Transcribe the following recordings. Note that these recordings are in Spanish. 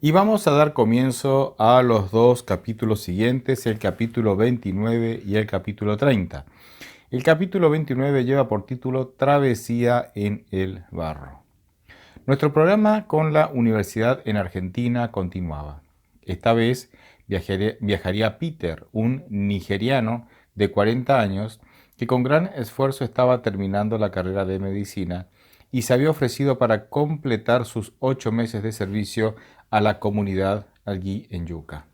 Y vamos a dar comienzo a los dos capítulos siguientes, el capítulo 29 y el capítulo 30. El capítulo 29 lleva por título Travesía en el barro. Nuestro programa con la universidad en Argentina continuaba. Esta vez viajaría Peter, un nigeriano de 40 años que con gran esfuerzo estaba terminando la carrera de medicina y se había ofrecido para completar sus 8 meses de servicio a la comunidad allí en Yuca.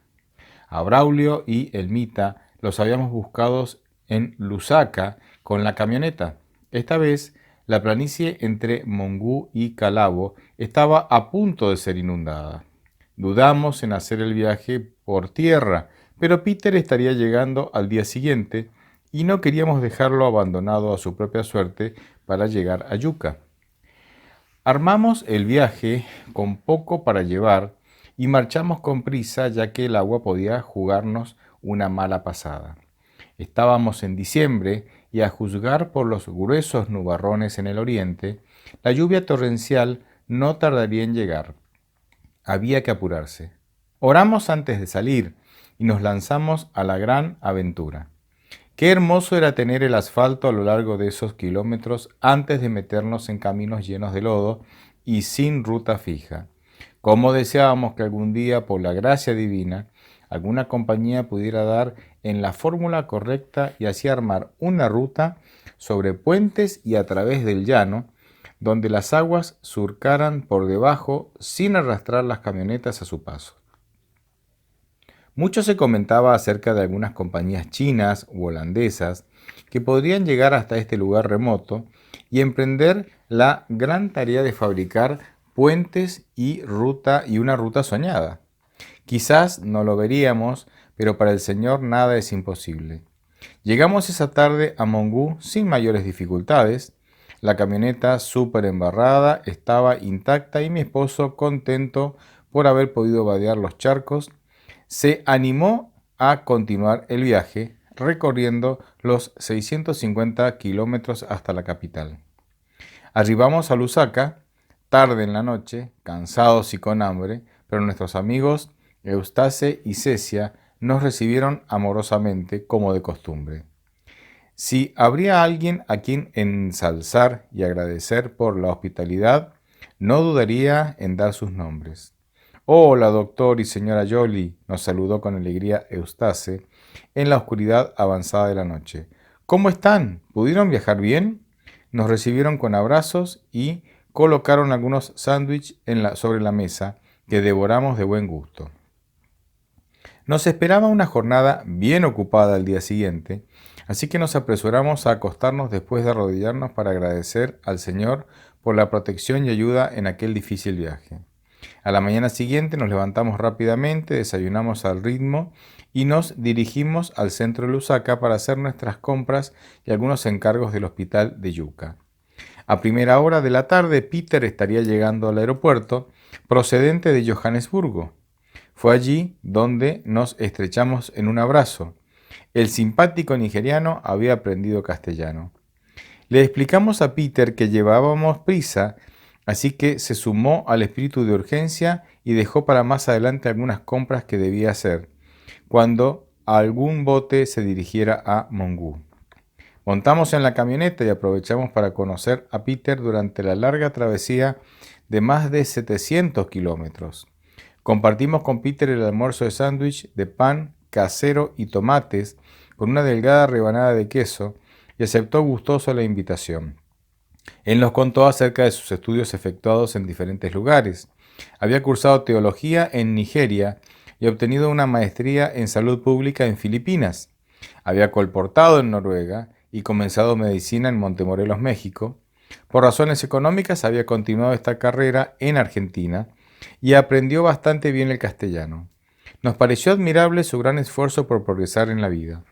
A Braulio y Elmita los habíamos buscado en Lusaka con la camioneta. Esta vez la planicie entre Mongú y Calabo estaba a punto de ser inundada. Dudamos en hacer el viaje por tierra, pero Peter estaría llegando al día siguiente y no queríamos dejarlo abandonado a su propia suerte para llegar a Yuca. Armamos el viaje con poco para llevar y marchamos con prisa ya que el agua podía jugarnos una mala pasada. Estábamos en diciembre y a juzgar por los gruesos nubarrones en el oriente, la lluvia torrencial no tardaría en llegar. Había que apurarse. Oramos antes de salir y nos lanzamos a la gran aventura. Qué hermoso era tener el asfalto a lo largo de esos kilómetros antes de meternos en caminos llenos de lodo y sin ruta fija. Cómo deseábamos que algún día, por la gracia divina, alguna compañía pudiera dar en la fórmula correcta y así armar una ruta sobre puentes y a través del llano, donde las aguas surcaran por debajo sin arrastrar las camionetas a su paso. Mucho se comentaba acerca de algunas compañías chinas u holandesas que podrían llegar hasta este lugar remoto y emprender la gran tarea de fabricar puentes y una ruta soñada. Quizás no lo veríamos, pero para el Señor nada es imposible. Llegamos esa tarde a Mongú sin mayores dificultades. La camioneta súper embarrada estaba intacta y mi esposo, contento por haber podido vadear los charcos, se animó a continuar el viaje recorriendo los 650 kilómetros hasta la capital. Arribamos a Lusaka, tarde en la noche, cansados y con hambre, pero nuestros amigos Eustace y Cecia nos recibieron amorosamente como de costumbre. Si habría alguien a quien ensalzar y agradecer por la hospitalidad, no dudaría en dar sus nombres. Hola, doctor y señora Jolie, nos saludó con alegría Eustace en la oscuridad avanzada de la noche. ¿Cómo están? ¿Pudieron viajar bien? Nos recibieron con abrazos y colocaron algunos sándwiches sobre la mesa que devoramos de buen gusto. Nos esperaba una jornada bien ocupada al día siguiente, así que nos apresuramos a acostarnos después de arrodillarnos para agradecer al Señor por la protección y ayuda en aquel difícil viaje. A la mañana siguiente nos levantamos rápidamente, desayunamos al ritmo y nos dirigimos al centro de Lusaka para hacer nuestras compras y algunos encargos del hospital de Yuca. A primera hora de la tarde, Peter estaría llegando al aeropuerto procedente de Johannesburgo. Fue allí donde nos estrechamos en un abrazo. El simpático nigeriano había aprendido castellano. Le explicamos a Peter que llevábamos prisa, así que se sumó al espíritu de urgencia y dejó para más adelante algunas compras que debía hacer, cuando algún bote se dirigiera a Mongú. Montamos en la camioneta y aprovechamos para conocer a Peter durante la larga travesía de más de 700 kilómetros. Compartimos con Peter el almuerzo de sándwich de pan casero y tomates con una delgada rebanada de queso y aceptó gustoso la invitación. Él nos contó acerca de sus estudios efectuados en diferentes lugares. Había cursado teología en Nigeria y obtenido una maestría en salud pública en Filipinas. Había colportado en Noruega y comenzado medicina en Montemorelos, México. Por razones económicas había continuado esta carrera en Argentina y aprendió bastante bien el castellano. Nos pareció admirable su gran esfuerzo por progresar en la vida.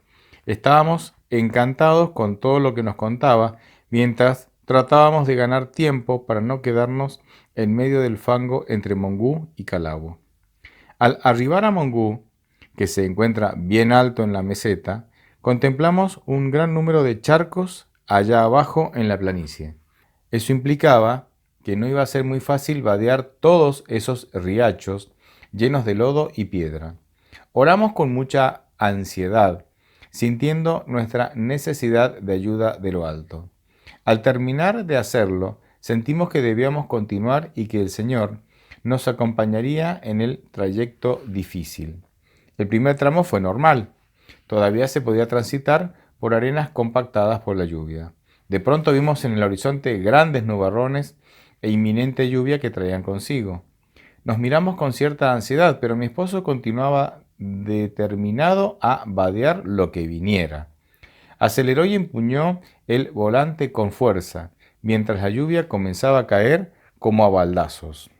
Estábamos encantados con todo lo que nos contaba, mientras tratábamos de ganar tiempo para no quedarnos en medio del fango entre Mongú y Calabo. Al arribar a Mongú, que se encuentra bien alto en la meseta, contemplamos un gran número de charcos allá abajo en la planicie. Eso implicaba que no iba a ser muy fácil vadear todos esos riachos, llenos de lodo y piedra. Oramos con mucha ansiedad, sintiendo nuestra necesidad de ayuda de lo alto. Al terminar de hacerlo, sentimos que debíamos continuar y que el Señor nos acompañaría en el trayecto difícil. El primer tramo fue normal. Todavía se podía transitar por arenas compactadas por la lluvia. De pronto vimos en el horizonte grandes nubarrones e inminente lluvia que traían consigo. Nos miramos con cierta ansiedad, pero mi esposo continuaba determinado a vadear lo que viniera. Aceleró y empuñó el volante con fuerza, mientras la lluvia comenzaba a caer como a baldazos.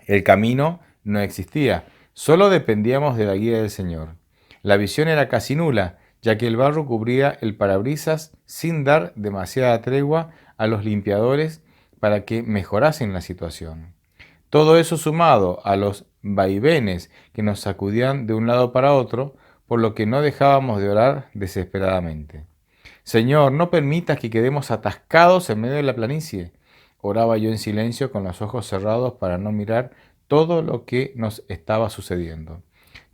El camino no existía, solo dependíamos de la guía del Señor. La visión era casi nula, ya que el barro cubría el parabrisas sin dar demasiada tregua a los limpiadores para que mejorasen la situación. Todo eso sumado a los vaivenes que nos sacudían de un lado para otro, por lo que no dejábamos de orar desesperadamente. Señor, no permitas que quedemos atascados en medio de la planicie. Oraba yo en silencio con los ojos cerrados para no mirar todo lo que nos estaba sucediendo.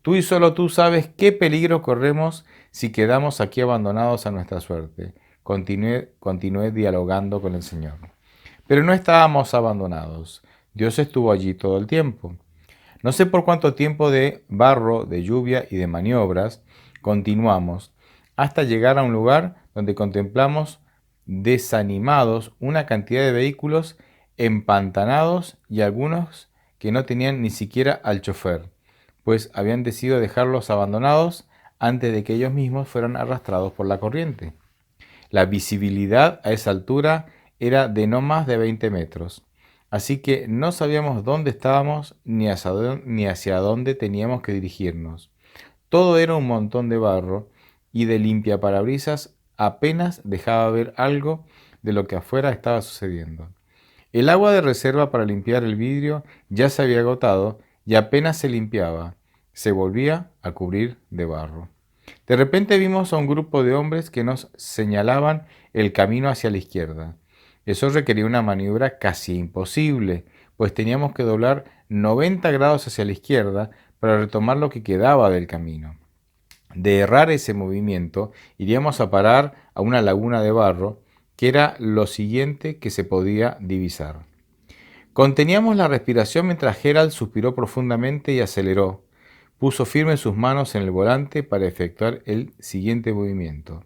Tú y solo tú sabes qué peligro corremos si quedamos aquí abandonados a nuestra suerte. Continué dialogando con el Señor. Pero no estábamos abandonados. Dios estuvo allí todo el tiempo. No sé por cuánto tiempo de barro, de lluvia y de maniobras continuamos hasta llegar a un lugar donde contemplamos desanimados una cantidad de vehículos empantanados y algunos que no tenían ni siquiera al chofer, pues habían decidido dejarlos abandonados antes de que ellos mismos fueran arrastrados por la corriente. La visibilidad a esa altura era de no más de 20 metros, así que no sabíamos dónde estábamos ni hacia dónde teníamos que dirigirnos. Todo era un montón de barro y de limpiaparabrisas apenas dejaba ver algo de lo que afuera estaba sucediendo. El agua de reserva para limpiar el vidrio ya se había agotado y apenas se limpiaba, se volvía a cubrir de barro. De repente vimos a un grupo de hombres que nos señalaban el camino hacia la izquierda. Eso requería una maniobra casi imposible, pues teníamos que doblar 90 grados hacia la izquierda para retomar lo que quedaba del camino. De errar ese movimiento, iríamos a parar a una laguna de barro, que era lo siguiente que se podía divisar. Conteníamos la respiración mientras Gerald suspiró profundamente y aceleró. Puso firme sus manos en el volante para efectuar el siguiente movimiento.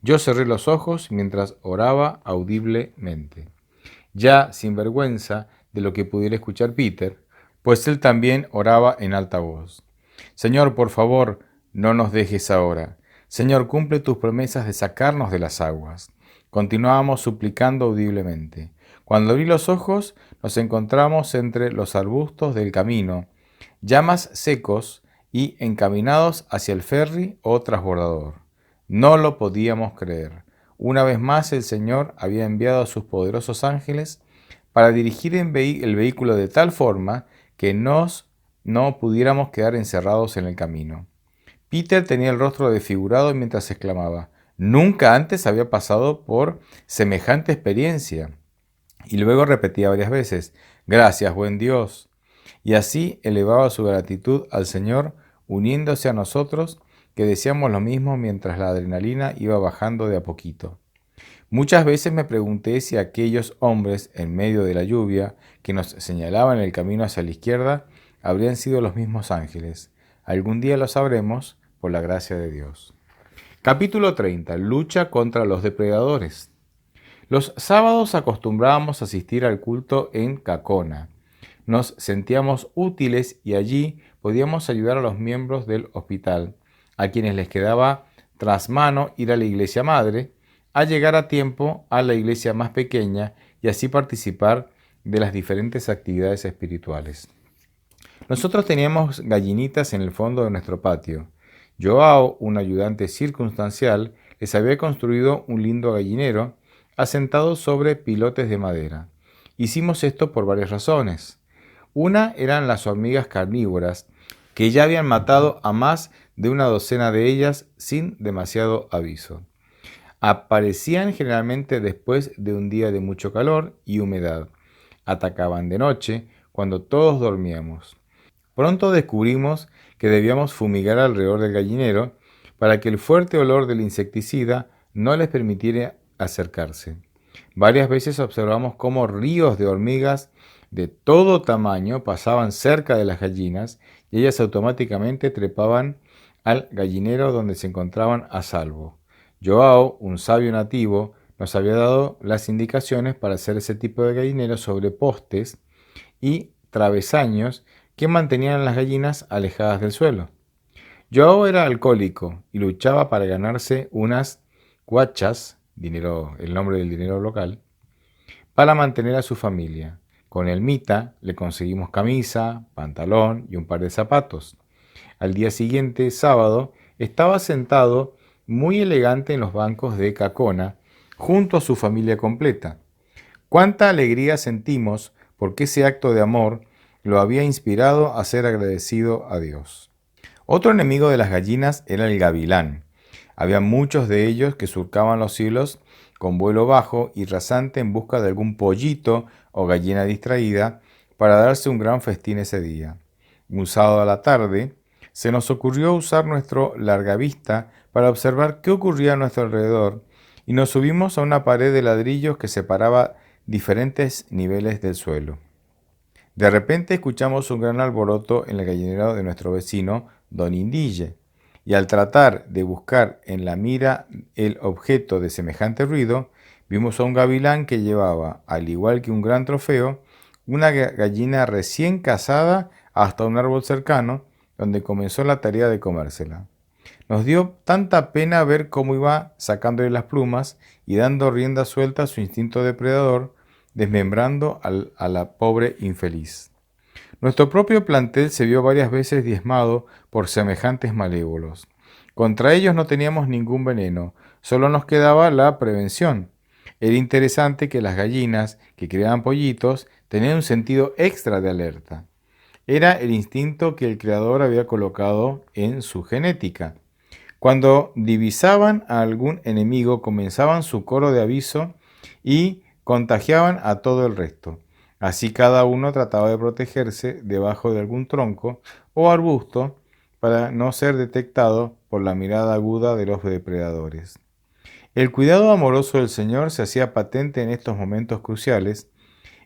Yo cerré los ojos mientras oraba audiblemente, ya sin vergüenza de lo que pudiera escuchar Peter, pues él también oraba en alta voz. Señor, por favor, no nos dejes ahora. Señor, cumple tus promesas de sacarnos de las aguas. Continuábamos suplicando audiblemente. Cuando abrí los ojos, nos encontramos entre los arbustos del camino, ya más secos y encaminados hacia el ferry o transbordador. No lo podíamos creer. Una vez más el Señor había enviado a sus poderosos ángeles para dirigir el vehículo de tal forma que no pudiéramos quedar encerrados en el camino. Peter tenía el rostro desfigurado mientras exclamaba: «Nunca antes había pasado por semejante experiencia». Y luego repetía varias veces: «Gracias, buen Dios». Y así elevaba su gratitud al Señor, uniéndose a nosotros, que decíamos lo mismo mientras la adrenalina iba bajando de a poquito. Muchas veces me pregunté si aquellos hombres, en medio de la lluvia, que nos señalaban el camino hacia la izquierda, habrían sido los mismos ángeles. Algún día lo sabremos, por la gracia de Dios. Capítulo 30. Lucha contra los depredadores. Los sábados acostumbrábamos asistir al culto en Cacona. Nos sentíamos útiles y allí podíamos ayudar a los miembros del hospital, a quienes les quedaba tras mano ir a la iglesia madre, a llegar a tiempo a la iglesia más pequeña y así participar de las diferentes actividades espirituales. Nosotros teníamos gallinitas en el fondo de nuestro patio. Joao, un ayudante circunstancial, les había construido un lindo gallinero asentado sobre pilotes de madera. Hicimos esto por varias razones. Una eran las hormigas carnívoras, que ya habían matado a más de una docena de ellas sin demasiado aviso. Aparecían generalmente después de un día de mucho calor y humedad. Atacaban de noche, cuando todos dormíamos. Pronto descubrimos que debíamos fumigar alrededor del gallinero para que el fuerte olor del insecticida no les permitiera acercarse. Varias veces observamos cómo ríos de hormigas de todo tamaño pasaban cerca de las gallinas y ellas automáticamente trepaban al gallinero donde se encontraban a salvo. Joao, un sabio nativo, nos había dado las indicaciones para hacer ese tipo de gallinero sobre postes y travesaños que mantenían a las gallinas alejadas del suelo. Joao era alcohólico y luchaba para ganarse unas cuachas, dinero, el nombre del dinero local, para mantener a su familia. Con el Mita le conseguimos camisa, pantalón y un par de zapatos. Al día siguiente, sábado, estaba sentado muy elegante en los bancos de Cacona, junto a su familia completa. Cuánta alegría sentimos porque ese acto de amor lo había inspirado a ser agradecido a Dios. Otro enemigo de las gallinas era el gavilán. Había muchos de ellos que surcaban los cielos con vuelo bajo y rasante en busca de algún pollito o gallina distraída para darse un gran festín ese día. Un sábado a la tarde, se nos ocurrió usar nuestro largavista para observar qué ocurría a nuestro alrededor y nos subimos a una pared de ladrillos que separaba diferentes niveles del suelo. De repente escuchamos un gran alboroto en el gallinero de nuestro vecino, don Indille, y al tratar de buscar en la mira el objeto de semejante ruido, vimos a un gavilán que llevaba, al igual que un gran trofeo, una gallina recién cazada hasta un árbol cercano, donde comenzó la tarea de comérsela. Nos dio tanta pena ver cómo iba sacándole las plumas y dando rienda suelta a su instinto depredador, desmembrando a la pobre infeliz. Nuestro propio plantel se vio varias veces diezmado por semejantes malévolos. Contra ellos no teníamos ningún veneno, solo nos quedaba la prevención. Era interesante que las gallinas que criaban pollitos tenían un sentido extra de alerta. Era el instinto que el creador había colocado en su genética. Cuando divisaban a algún enemigo, comenzaban su coro de aviso y contagiaban a todo el resto. Así cada uno trataba de protegerse debajo de algún tronco o arbusto para no ser detectado por la mirada aguda de los depredadores. El cuidado amoroso del Señor se hacía patente en estos momentos cruciales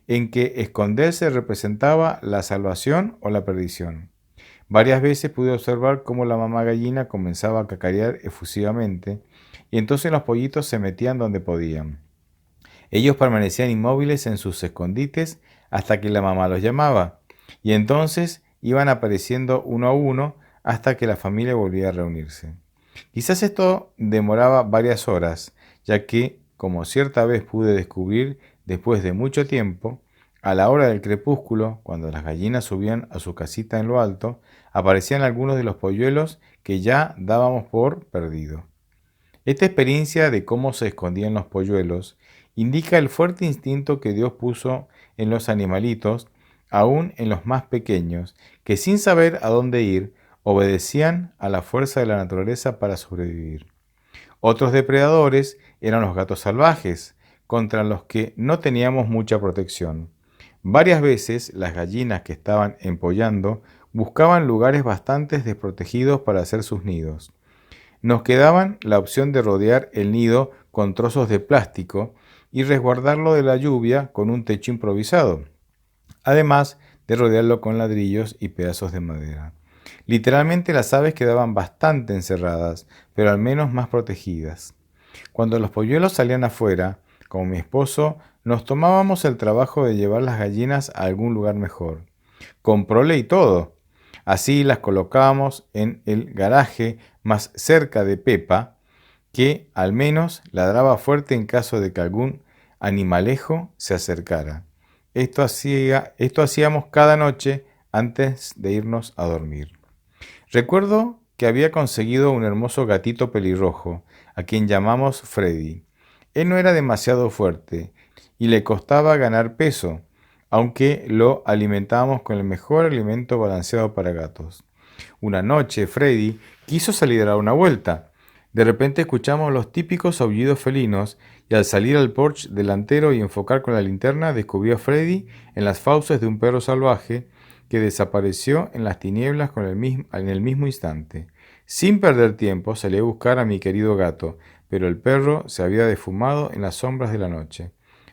en que esconderse representaba la salvación o la perdición. Varias veces pude observar cómo la mamá gallina comenzaba a cacarear efusivamente y entonces los pollitos se metían donde podían. Ellos permanecían inmóviles en sus escondites hasta que la mamá los llamaba y entonces iban apareciendo uno a uno hasta que la familia volvía a reunirse. Quizás esto demoraba varias horas, ya que, como cierta vez pude descubrir después de mucho tiempo, a la hora del crepúsculo, cuando las gallinas subían a su casita en lo alto, aparecían algunos de los polluelos que ya dábamos por perdido. Esta experiencia de cómo se escondían los polluelos indica el fuerte instinto que Dios puso en los animalitos, aún en los más pequeños, que sin saber a dónde ir, obedecían a la fuerza de la naturaleza para sobrevivir. Otros depredadores eran los gatos salvajes, contra los que no teníamos mucha protección. Varias veces las gallinas que estaban empollando buscaban lugares bastante desprotegidos para hacer sus nidos. Nos quedaban la opción de rodear el nido con trozos de plástico y resguardarlo de la lluvia con un techo improvisado, además de rodearlo con ladrillos y pedazos de madera. Literalmente las aves quedaban bastante encerradas, pero al menos más protegidas. Cuando los polluelos salían afuera, con mi esposo, nos tomábamos el trabajo de llevar las gallinas a algún lugar mejor, con prole y todo. Así las colocábamos en el garaje más cerca de Pepa, que al menos ladraba fuerte en caso de que algún animalejo se acercara. Esto hacíamos cada noche antes de irnos a dormir. Recuerdo que había conseguido un hermoso gatito pelirrojo, a quien llamamos Freddy. Él no era demasiado fuerte y le costaba ganar peso, aunque lo alimentábamos con el mejor alimento balanceado para gatos. Una noche Freddy quiso salir a dar una vuelta. De repente escuchamos los típicos aullidos felinos y al salir al porche delantero y enfocar con la linterna descubrió a Freddy en las fauces de un perro salvaje que desapareció en las tinieblas en el mismo instante. Sin perder tiempo salí a buscar a mi querido gato, pero el perro se había defumado en las sombras de la noche.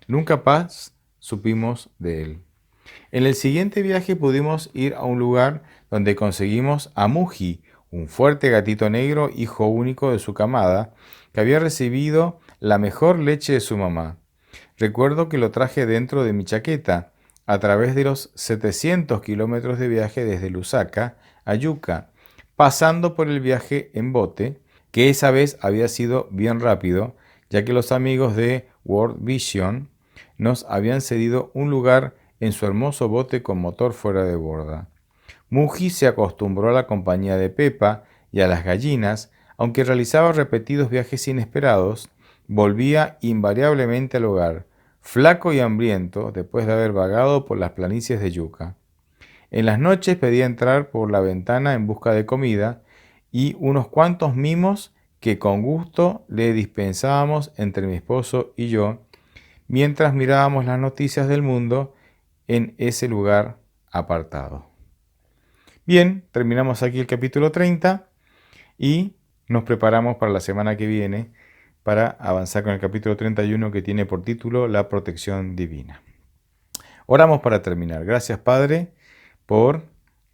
Nunca más supimos de él. En el siguiente viaje pudimos ir a un lugar donde conseguimos a Muji, un fuerte gatito negro, hijo único de su camada, que había recibido la mejor leche de su mamá. Recuerdo que lo traje dentro de mi chaqueta, a través de los 700 kilómetros de viaje desde Lusaka a Yucca, pasando por el viaje en bote, que esa vez había sido bien rápido, ya que los amigos de World Vision nos habían cedido un lugar en su hermoso bote con motor fuera de borda. Muji se acostumbró a la compañía de Pepa y a las gallinas, aunque realizaba repetidos viajes inesperados, volvía invariablemente al hogar, flaco y hambriento después de haber vagado por las planicies de Yucca. En las noches pedía entrar por la ventana en busca de comida y unos cuantos mimos que con gusto le dispensábamos entre mi esposo y yo, mientras mirábamos las noticias del mundo en ese lugar apartado. Bien, terminamos aquí el capítulo 30 y nos preparamos para la semana que viene para avanzar con el capítulo 31 que tiene por título La protección divina. Oramos para terminar. Gracias, Padre, por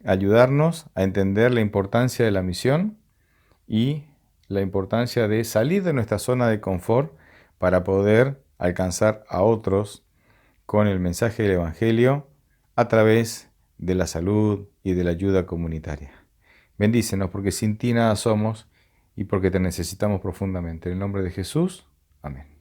ayudarnos a entender la importancia de la misión y la importancia de salir de nuestra zona de confort para poder alcanzar a otros con el mensaje del Evangelio a través de la salud y de la ayuda comunitaria. Bendícenos porque sin ti nada somos y porque te necesitamos profundamente. En el nombre de Jesús, amén.